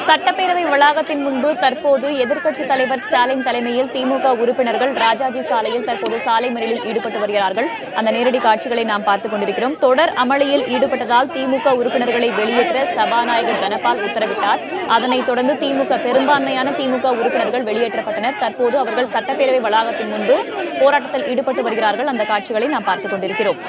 சட்டப்பேரவை வளாகத்தின் முன்பு தற்போது எதிர்க்கட்சித் தலைவர் ஸ்டாலின் தலைமையில் திமுக உறுப்பினர்கள் ராஜாஜி சாலையில் தற்போது சாலை மறியலில் ஈடுபட்டு வருகிறார்கள். அந்த நேரடி காட்சிகளை நாம் பார்த்துக் கொண்டிருக்கிறோம். தொடர் அமளியில் ஈடுபட்டதால் திமுக உறுப்பினர்களை வெளியேற்ற சபாநாயகர் தனபால் உத்தரவிட்டார். அதனைத் தொடர்ந்து பெரும்பான்மையான திமுக உறுப்பினர்கள் வெளியேற்றப்பட்டனர். தற்போது அவர்கள் சட்டப்பேரவை வளாகத்தின் முன்பு போராட்டத்தில் ஈடுபட்டு வருகிறார்கள். அந்த காட்சிகளை நாம் பார்த்துக் கொண்டிருக்கிறோம்.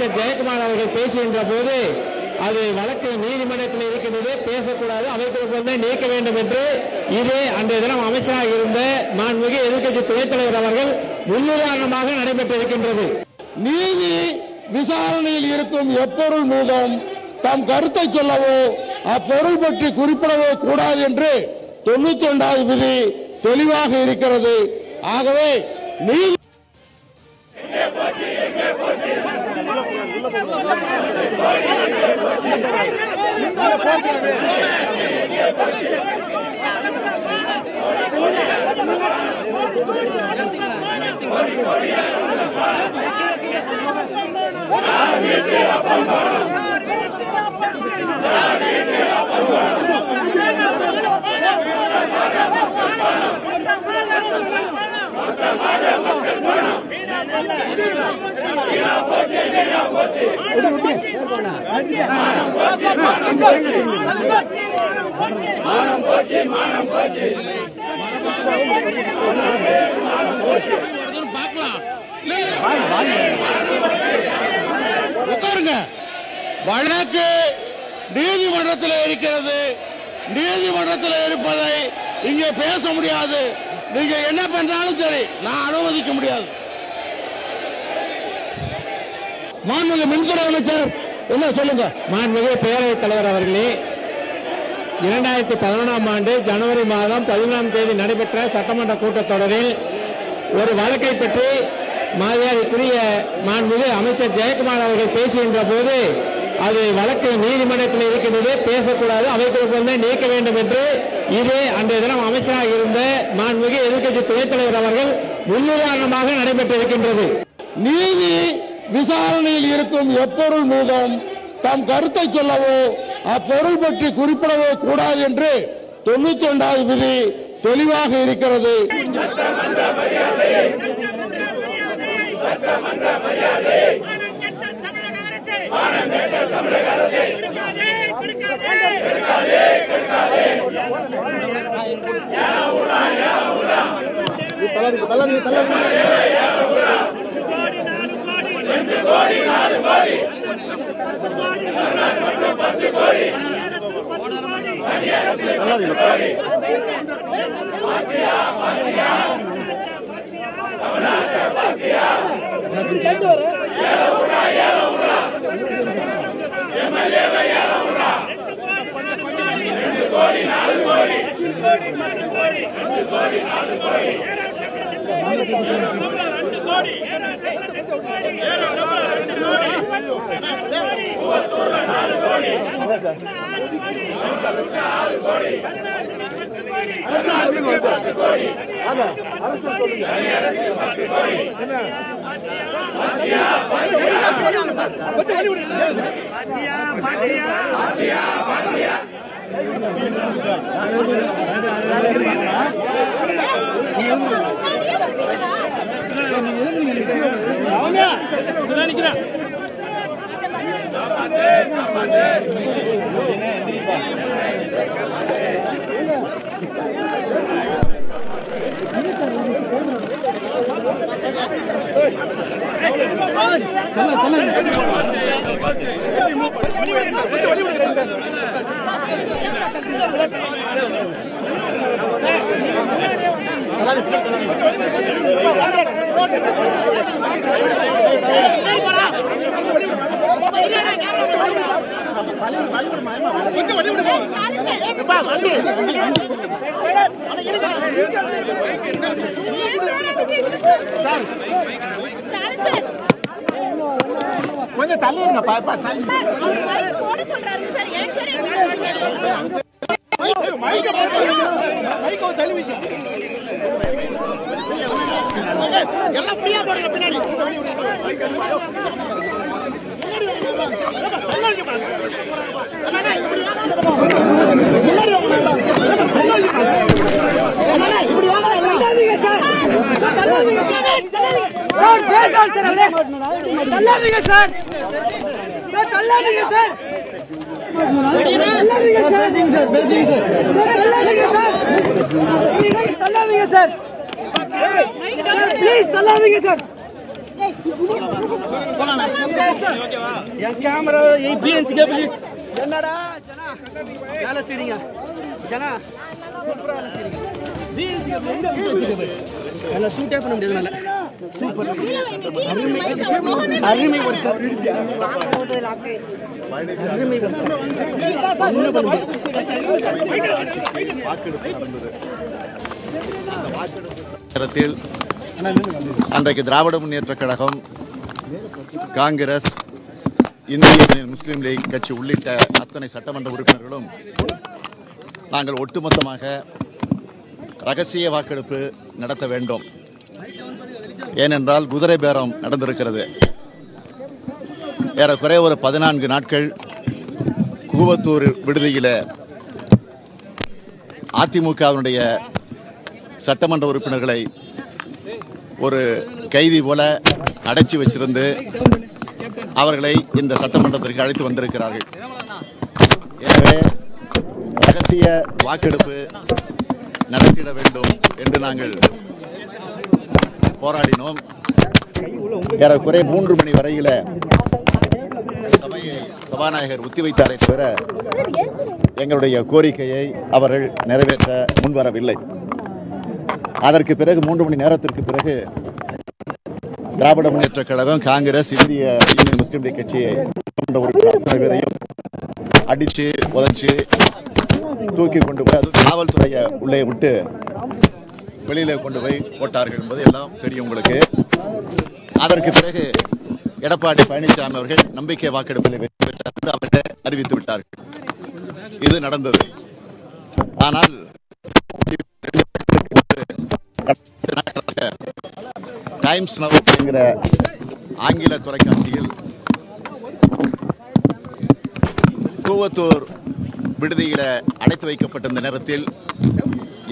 அமைச்சர் ஜெயக்குமார் அவர்கள் பேசுகின்ற போது அது வழக்கு நீதிமன்றத்தில் இருக்கின்றது, பேசக்கூடாது, அவைக்குழுவை நீக்க வேண்டும் என்று இதே அன்றைய தினம் அமைச்சராக இருந்த மாண்புமிகு எதிர்க்கட்சி துணைத் தலைவர் அவர்கள் முன்னுதாரணமாக நடைபெற்றிருக்கின்றது. நீதி விசாரணையில் இருக்கும் எப்பொருள் மீதும் தம் கருத்தை சொல்லவோ அப்பொருள் பற்றி குறிப்பிடவோ கூடாது என்று 91வது விதி தெளிவாக இருக்கிறது. ஆகவே நீதி வழக்கு நீதிமன்றத்தில் இருக்கிறது. நீதிமன்றத்தில் இருப்பதை இங்கே பேச முடியாது. நீங்க என்ன பண்றாலும் சரி, நான் அனுமதிக்க முடியாது. மாண்புமிகு மின்துறை அமைச்சர் என்ன சொல்லுங்க. மாண்புமிகு பேரவைத் தலைவர் அவர்களே, 2011ஆம் ஆண்டு ஜனவரி மாதம் 14ஆம் தேதி நடைபெற்ற சட்டமன்ற கூட்டத்தொடரில் ஒரு வழக்கை பற்றி மரியாதைக்குரிய மாண்புமிகு அமைச்சர் ஜெயக்குமார் அவர்கள் பேசுகின்ற போது அது வழக்கு நீதிமன்றத்தில் இருக்கின்றது, பேசக்கூடாது, அவைக்குழுவை நீக்க வேண்டும் என்று இதே அன்றைய தினம் அமைச்சராக இருந்த மாண்புமிகு எதிர்க்கட்சி துணைத் தலைவர் அவர்கள் முன்னுதாரணமாக நடைபெற்றிருக்கின்றது. நீதி விசாரணையில் இருக்கும் எப்பொருள் மீதும் தம் கருத்தை சொல்லவோ அப்பொருள் பற்றி குறிப்பிடவோ கூடாது என்று 91வது விதி தெளிவாக இருக்கிறது. கொஞ்சம் தள்ளி இருங்க பாப்பா தள்ளி போட சொல்றாரு சார் ஏன் சார் மைக்க மைக்க தள்ளி வைங்க எல்லாம் ஃப்ரீயா போடுங்க பின்னாடி சார் என் கேமரா பிஎன்சி கேபிள் என்னடா ஜனா வேலை செய்றீங்க ஜனா சூப்பரா வேலை செய்றீங்க பிஎன்சி கேபிள் எங்க வச்சிருக்கீங்க எல்லாம் ஷூட்டே பண்ண முடியாதுனால சூப்பர் அருமை ஒர்க் அருமை நேரத்தில் அன்றைக்கு திராவிட முன்னேற்றக் கழகம், காங்கிரஸ், இந்திய யூனியன் முஸ்லீம் லீக் கட்சி உள்ளிட்ட அத்தனை சட்டமன்ற உறுப்பினர்களும் நாங்கள் ஒட்டுமொத்தமாக ரகசிய வாக்கெடுப்பு நடத்த வேண்டும். ஏனென்றால் குதிரை பேரம் நடந்திருக்கிறது. ஏறக்குறைய ஒரு 14 நாட்கள் கூவத்தூர் விடுதியில் அதிமுகவினுடைய சட்டமன்ற உறுப்பினர்களை ஒரு கைதி போல அடைச்சி வச்சிருந்து அவர்களை இந்த சட்டமன்றத்திற்கு அழைத்து வந்திருக்கிறார்கள். எனவே ரகசிய வாக்கெடுப்பு நடத்திட வேண்டும் என்று நாங்கள் போராடினோம். ஏறக்குறைய 3 மணி வரையில சபையை சபாநாயகர் ஒத்திவைத்தாரே தவிர எங்களுடைய கோரிக்கையை அவர்கள் நிறைவேற்ற முன்வரவில்லை. அதற்கு பிறகு 3 மணி நேரத்திற்கு பிறகு திராவிட முன்னேற்ற கழகம், காங்கிரஸ், இந்திய யூனியன் முஸ்லீம் லீக் கட்சியை பேரையும் அடிச்சு உதச்சு தூக்கி கொண்டு போய் அது காவல்துறையை உள்ளே விட்டு வெளியில கொண்டு போய் போட்டார்கள் என்பது எல்லாம் தெரியும் உங்களுக்கு. அதற்கு பிறகு எடப்பாடி பழனிசாமி அவர்கள் நம்பிக்கை வாக்கெடுப்பில் வெற்றி பெற்றார் என்று அவர்கள் அறிவித்து விட்டார்கள். இது நடந்தது. ஆனால் டைம்ஸ் நவ் என்கிற ஆங்கில தொலைக்காட்சியில் கூவத்தூர் விடுதியில அடைத்து வைக்கப்பட்டிருந்த நேரத்தில்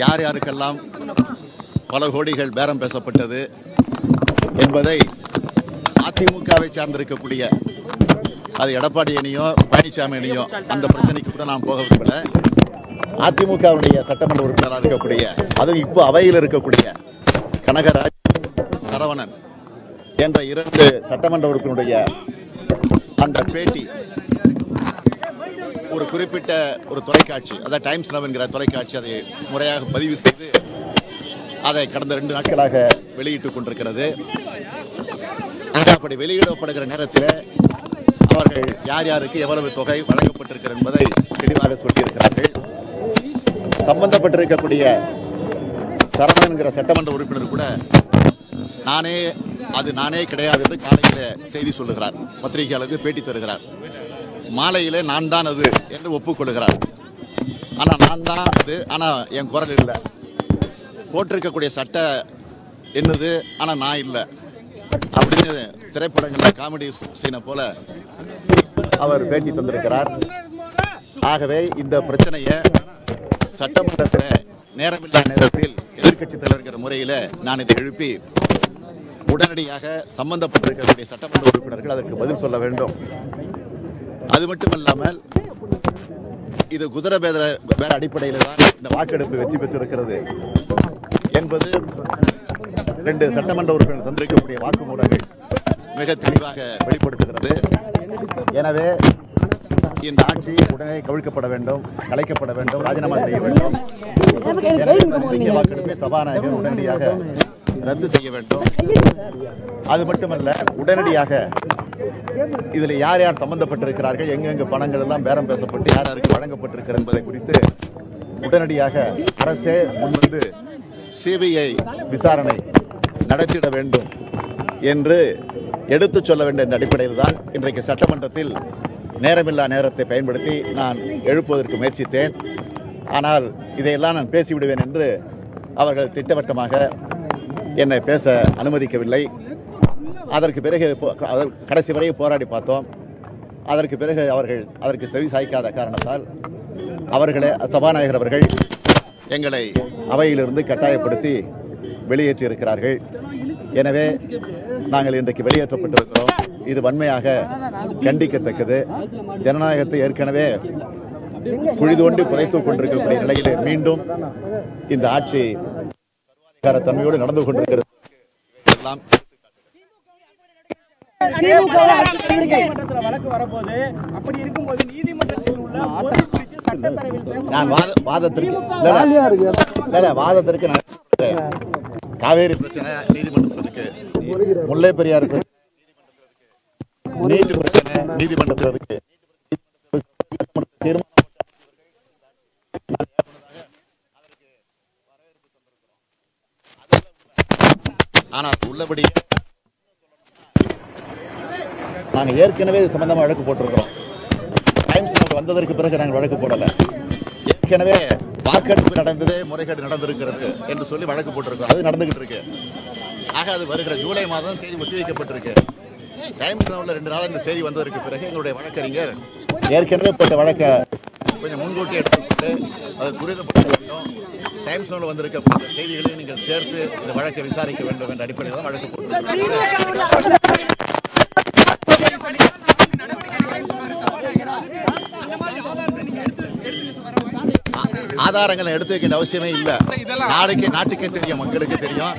யார் யாருக்கெல்லாம் பல கோடிகள் பேரம் பேசப்பட்டது என்பதை அதிமுகவை சார்ந்திருக்கக்கூடிய, அது எடப்பாடி அணியோ பழனிசாமி அணியோ, அந்த பிரச்சனைக்கு கூட நாம் போக விரும்பல. அதிமுகவுடைய சட்டமன்ற உறுப்பினராக இருக்கக்கூடிய, அதுவும் இப்போ அவையில் இருக்கக்கூடிய கனகராஜ், சரவணன் என்ற 2 சட்டமன்ற உறுப்பினருடைய அந்த பேட்டி ஒரு குறிப்பிட்ட ஒரு தொலைக்காட்சி, அதாவது டைம்ஸ் நவ் என்கிற தொலைக்காட்சி அதை முறையாக பதிவு செய்து அதை கடந்த 2 நாட்களாக வெளியிட்டுக் கொண்டிருக்கிறது. அப்படி வெளியிடப்படுகிற நேரத்தில் அவர்கள் யார் யாருக்கு எவ்வளவு தொகை வழங்கப்பட்டிருக்கிறது என்பதை தெளிவாக சொல்லியிருக்கிறார்கள். சம்பந்தப்பட்டிருக்கக்கூடிய சரவணன் என்கிற சட்டமன்ற உறுப்பினர் கூட நானே கிடையாது என்று காலையில செய்தி சொல்லுகிறார், பத்திரிகையாளருக்கு பேட்டி தருகிறார். மாலையிலே நான் தான் அது என்று ஒப்புக்கொள்கிறார். ஆனா நான் தான் அது, ஆனா என் குரல் இல்லை, போட்டிருக்கக்கூடிய சட்ட என்னது, ஆனா நான் இல்லை அப்படின்னு திரைப்படங்கள்ல காமெடி சீனை போல அவர் பேட்டி தந்திருக்கிறார். ஆகவே இந்த பிரச்சனையை சட்டமன்றத்தில் நேரமில்லா நேரத்தில் எதிர்க்கட்சி தலைவர் முறையில நான் இதை எழுப்பி உடனடியாக சம்பந்தப்பட்டிருக்கக்கூடிய சட்டமன்ற உறுப்பினர்கள் அதற்கு பதில் சொல்ல வேண்டும். அது மட்டுமல்லாமல் இது குதிரை பேர அடிப்படையில் தான் இந்த வாக்கெடுப்பு வெற்றி பெற்றிருக்கிறது என்பது 2 சட்டமன்ற உறுப்பினர் தந்திருக்கக்கூடிய வாக்குமூலங்கள் மிக தெளிவாக வெளிப்படுத்துகிறது. எனவே இந்த ஆட்சி உடனே கவிழ்க்கப்பட வேண்டும், கலைக்கப்பட வேண்டும், ராஜினாமா செய்ய வேண்டும். வாக்கெடுப்பை சபாநாயகர் உடனடியாக ரத்து செய்ய வேண்டும். அது மட்டுமல்ல, உடனடியாக இதில் யார் யார் சம்பந்தப்பட்டிருக்கிறார்கள், எங்கெங்கு பணங்கள் எல்லாம் பேரம் பேசப்பட்டு யார் யாருக்கு வழங்கப்பட்டிருக்கிறது என்பதை குறித்து உடனடியாக அரசே முன்வந்து சிபிஐ விசாரணை நடத்திட வேண்டும் என்று எடுத்துச் சொல்ல வேண்டும் என்ற அடிப்படையில் தான் இன்றைக்கு சட்டமன்றத்தில் நேரமில்லா நேரத்தை பயன்படுத்தி நான் எழுப்புவதற்கு முயற்சித்தேன். ஆனால் இதையெல்லாம் நான் பேசிவிடுவேன் என்று அவர்கள் திட்டவட்டமாக என்னை பேச அனுமதிக்கவில்லை. அதற்கு பிறகு கடைசி வரை போராடி பார்த்தோம். அதற்கு பிறகு அவர்கள் அதற்கு செவி சாய்க்காத காரணத்தால் அவர்களே சபாநாயகர் அவர்கள் எங்களை அவையிலிருந்து கட்டாயப்படுத்தி வெளியேற்றி இருக்கிறார்கள். எனவே நாங்கள் இன்றைக்கு வெளியேற்றப்பட்டிருக்கிறோம். இது வன்மையாக கண்டிக்கத்தக்கது. ஜனநாயகத்தை ஏற்கனவே குழி தோண்டி புதைத்துக் கொண்டிருக்கக்கூடிய நிலையிலே மீண்டும் இந்த ஆட்சி தன்மையோடு நடந்து கொண்டிருக்கிறது. நீதிமன்றத்தில் வழக்கு வரப்போது. அப்படி இருக்கும்போது நீதிமன்றத்தில் உள்ள பொருள் குறித்து சட்டப்பேரவையில் நான் வாதத்திற்கு காவேரி பிரச்சனை நீதிமன்றத்தில் இருக்கு, முல்லை பெரியாறு பிரச்சனை நீட்டு பிரச்சனை நீதிமன்றத்தில் இருக்கு. ஆனால் உள்ளபடி நாங்கள் ஏற்கனவே இது சம்பந்தமா வழக்கு போட்டிருக்கிறோம். டைம்ஸ் வந்ததற்கு பிறகு நாங்கள் வழக்கு போடல. ஏற்கனவே வாக்கெடுப்பு நடந்தது, முறைகேடு நடந்திருக்கிறது என்று சொல்லி வழக்கு போட்டிருக்கோம். அது நடந்துகிட்டு இருக்கு. ஆக அது வருகிற ஜூலை மாதம் தேதி ஒத்திவைக்கப்பட்டிருக்கு. டைம்ஸ் 2 நாள் இந்த செய்தி வந்ததற்கு பிறகு எங்களுடைய வழக்கறிஞர் ஏற்கனவே போட்ட வழக்கை கொஞ்சம் முன்கூட்டி எடுத்துக்கொண்டு அதை துரிதப்படுத்த வேண்டும். டைம்ஸ் வந்திருக்க செய்திகளை நீங்கள் சேர்த்து இந்த வழக்கை விசாரிக்க வேண்டும் என்ற அடிப்படையில் தான் வழக்கு போட்டு ஆதாரங்களை எடுத்து வைக்க அவசியமே இல்ல. நாட்டுக்கே தெரியும், மக்களுக்கு தெரியும்.